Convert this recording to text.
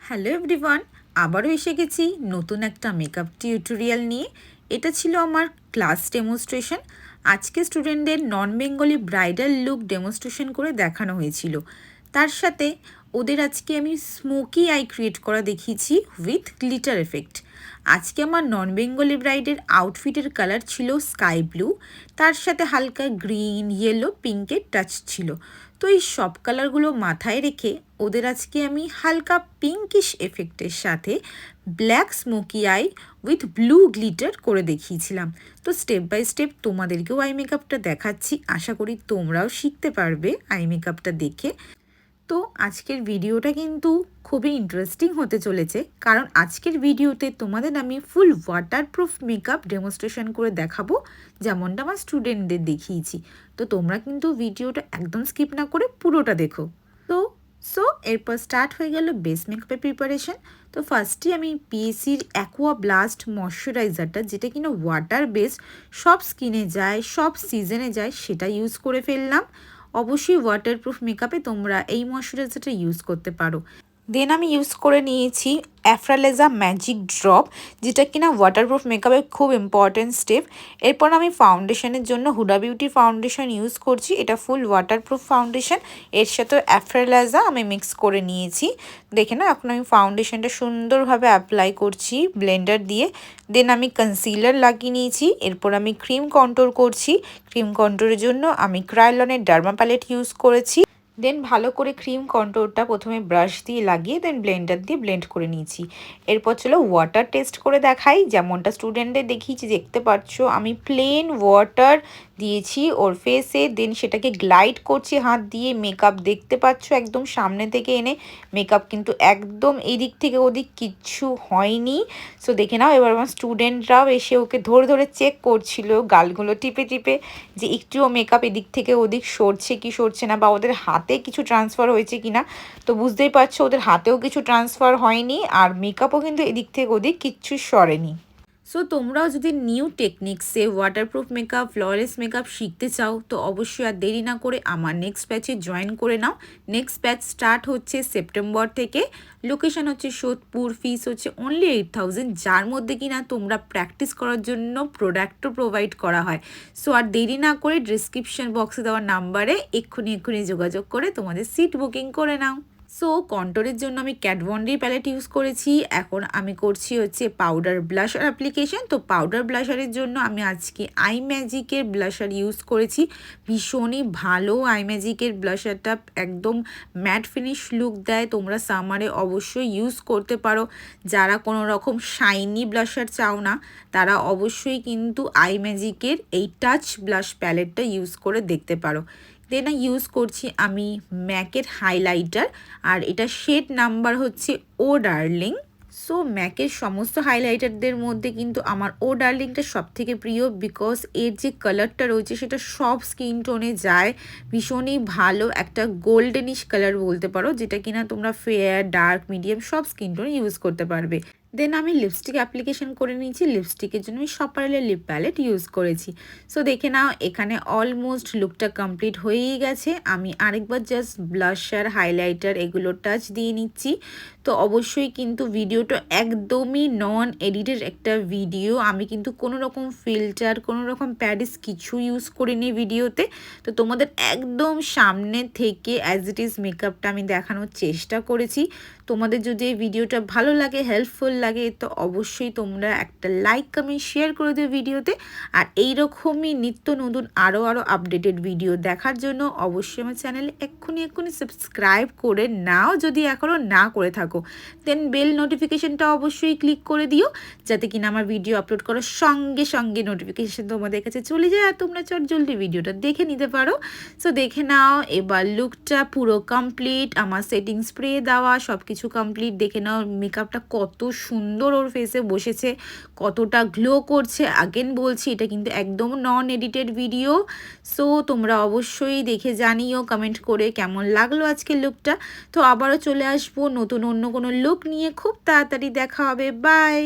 Hello everyone, আবারও এসে গেছি নতুন একটা মেকআপ টিউটোরিয়াল নিয়ে। এটা ছিল আমার ক্লাস ডেমনস্ট্রেশন। আজকে স্টুডেন্টদের নন বেঙ্গলি ব্রাইডাল লুক ডেমনস্ট্রেশন করে দেখানো হয়েছিল। তার সাথে ওদের আজকে আমি স্মোকি আই ক্রিয়েট করা দেখিয়েছি উইথ গ্লিটার এফেক্ট। আজকে আমার নন বেঙ্গলি ব্রাইডের আউটফিটের কালার ছিল স্কাই ব্লু, তার সাথে হালকা গ্রিন, ইয়েলো, পিঙ্কের টাচ ছিল। তো এই সব কালারগুলো মাথায় রেখে ওদের আজকে আমি হালকা পিঙ্কিশ এফেক্টের সাথে black smoky I with blue glitter করে দেখিয়েছিলাম। তো স্টেপ বাই স্টেপ তোমাদেরকেও আই মেকআপটা দেখাচ্ছি। আশা করি তোমরাও শিখতে পারবে আই মেকআপটা দেখে। তো আজকের ভিডিওটা কিন্তু খুবই ইন্টারেস্টিং হতে চলেছে, কারণ আজকের ভিডিওতে তোমাদের আমি ফুল ওয়াটারপ্রুফ মেকআপ ডেমনস্ট্রেশন করে দেখাবো, যেমনটা আমার স্টুডেন্টদের দেখিয়েছি। তো তোমরা কিন্তু ভিডিওটা একদম স্কিপ না করে পুরোটা দেখো। সো এরপর স্টার্ট হয়ে গেল বেস মেকআপের প্রিপারেশন। তো ফার্স্টে আমি পিএসির অ্যাকোয়া ব্লাস্ট ময়শ্চারাইজারটা, যেটা কিনা ওয়াটার বেসড, সব স্কিনে যায়, সব সিজনে যায়, সেটা ইউজ করে ফেললাম। অবশ্যই ওয়াটারপ্রুফ মেকআপে তোমরা এই ময়শ্চারাইজারটা ইউজ করতে পারো। দেন আমি ইউজ করে নিয়েছি অ্যাফ্রালেজা ম্যাজিক ড্রপ, যেটা কিনা ওয়াটারপ্রুফ মেকআপের খুব ইম্পর্টেন্ট স্টেপ। এরপর আমি ফাউন্ডেশনের জন্য হুডা বিউটি ফাউন্ডেশন ইউজ করছি। এটা ফুল ওয়াটারপ্রুফ ফাউন্ডেশন, এর সাথে অ্যাফ্রালেজা আমি মিক্স করে নিয়েছি। দেখে না, এখন আমি ফাউন্ডেশনটা সুন্দরভাবে অ্যাপ্লাই করছি ব্লেন্ডার দিয়ে। দেন আমি কনসিলার লাগিয়ে নিয়েছি। এরপর আমি ক্রিম কন্ট্রোল করছি। ক্রিম কন্ট্রোলের জন্য আমি ক্রায়োলনের ডার্মা প্যালেট ইউজ করেছি। দেন ভালো করে ক্রিম কন্ট্রোলটা প্রথমে ব্রাশ দিয়ে লাগিয়ে দেন ব্লেন্ডার দিয়ে ব্লেন্ড করে নিয়েছি। এরপর চলো ওয়াটার টেস্ট করে দেখাই, যেমনটা স্টুডেন্টদের দেখিয়েছি। দেখতে পাচ্ছ আমি প্লেন ওয়াটার দিয়েছি ওর ফেসে, দেন সেটাকে গ্লাইড করছি হাত দিয়ে। মেকআপ দেখতে পাচ্ছ একদম সামনে থেকে এনে, মেকআপ কিন্তু একদম এই দিক থেকে ওদিক কিচ্ছু হয়নি। সো দেখে নাও। এবার আমার স্টুডেন্টরাও এসে ওকে ধরে ধরে চেক করছিল গালগুলো টিপে টিপে, যে একটুও মেকআপ এদিক থেকে ওদিক সরছে কি সরছে না, বা ওদের হাতে কিছু ট্রান্সফার হয়েছে কিনা। তো বুঝতেই পারছো ওদের হাতেও কিছু ট্রান্সফার হয়নি, আর মেকআপও কিন্তু এদিক থেকে ওদিক কিচ্ছু সরেনি। সো তোমরাও যদি নিউ টেকনিক্সে ওয়াটারপ্রুফ মেকআপ, ফ্ললেস মেকআপ শিখতে চাও, তো অবশ্যই আর দেরি না করে আমার নেক্সট ব্যাচে জয়েন করে নাও। নেক্সট ব্যাচ স্টার্ট হচ্ছে সেপ্টেম্বর থেকে। লোকেশন হচ্ছে সোদপুর, ফিস হচ্ছে অনলি 8000, যার মধ্যে কিনা তোমরা প্র্যাকটিস করার জন্য প্রোডাক্টও প্রোভাইড করা হয়। সো আর দেরি না করে ডিসক্রিপশন বক্সে দেওয়া নাম্বারে এক্ষুনি যোগাযোগ করে তোমাদের সিট বুকিং করে নাও। সো কন্ট্রোলের জন্য আমি kat von D palette use করেছি। এখন আমি করছি হচ্ছে পাউডার ব্লাশার অ্যাপ্লিকেশন। তো পাউডার ব্লাশারের জন্য আমি আজকে আই ম্যাজিকের ব্লাশার ইউজ করেছি। ভীষণই ভালো আই ম্যাজিকের ব্লাশারটা, একদম ম্যাট ফিনিশ লুক দেয়। তোমরা সামারে অবশ্যই ইউজ করতে পারো। যারা কোনো রকম শাইনি ব্লাশার চাও না, তারা অবশ্যই কিন্তু আই ম্যাজিকের এই টাচ ব্লাশ প্যালেটটা ইউজ করে দেখতে পারো। দেন ইউজ করছি আমি ম্যাকের হাইলাইটার, আর এটা শেড নাম্বার হচ্ছে ও ডার্লিং। সো ম্যাকের সমস্ত হাইলাইটারদের মধ্যে কিন্তু আমার ও ডার্লিংটা সবথেকে প্রিয়, বিকজ এর যে কালারটা রয়েছে সেটা সব স্কিন টোনে যায়। ভীষণই ভালো একটা গোল্ডেনিশ কালার বলতে পারো, যেটা কিনা তোমরা ফেয়ার, ডার্ক, মিডিয়াম সব স্কিন টোনে ইউজ করতে পারবে। দেন আমি লিপস্টিক অ্যাপ্লিকেশন করে নিয়েছি। লিপস্টিকের জন্য আমি সপারেলের লিপ প্যালেট ইউজ করেছি। সো দেখে নাও, এখানে অলমোস্ট লুকটা কমপ্লিট হয়েই গেছে। আমি আরেকবার জাস্ট ব্লাশার, হাইলাইটার এগুলো টাচ দিয়ে নিচ্ছি। তো অবশ্যই কিন্তু ভিডিওটা একদমই নন এডিটেড একটা ভিডিও। আমি কিন্তু কোনো রকম ফিল্টার, কোনো রকম প্যাডিস কিছু ইউজ করিনি ভিডিওতে। তো তোমাদের একদম সামনে থেকে অ্যাজ ইট ইজ মেকআপটা আমি দেখানোর চেষ্টা করেছি। তোমাদের যদি এই ভিডিওটা ভালো লাগে, হেল্পফুল লাগে, তো অবশ্যই তোমরা একটা লাইক, কমেন্ট, শেয়ার করে দিও ভিডিওতে। আর এইরকমই নিত্য নতুন আরও আপডেটেড ভিডিও দেখার জন্য অবশ্যই আমার চ্যানেলে এক্ষুনি সাবস্ক্রাইব করে নাও, যদি এখনও না করে থাকো। দেন বেল নোটিফিকেশনটা অবশ্যই ক্লিক করে দিও, যাতে কিনা আমার ভিডিও আপলোড করার সঙ্গে সঙ্গে নোটিফিকেশন তোমাদের কাছে চলে যায়, আর তোমরা চট জলদি ভিডিওটা দেখে নিতে পারো। সো দেখে নাও, এবার লুকটা পুরো কমপ্লিট। আমার সেটিং স্প্রে দেওয়া সব কিছু কমপ্লিট। দেখে নাও মেকআপটা কত সুন্দর ওর ফেসে বসেছে, কতটা গ্লো করছে। আগেন বলছি, এটা কিন্তু একদম নন এডিটেড ভিডিও। সো তোমরা অবশ্যই দেখে জানিও কমেন্ট করে কেমন লাগলো আজকের লুকটা। তো আবারও চলে আসবো নতুন অন্য কোনো লুক নিয়ে, খুব তাড়াতাড়ি দেখা হবে। বাই।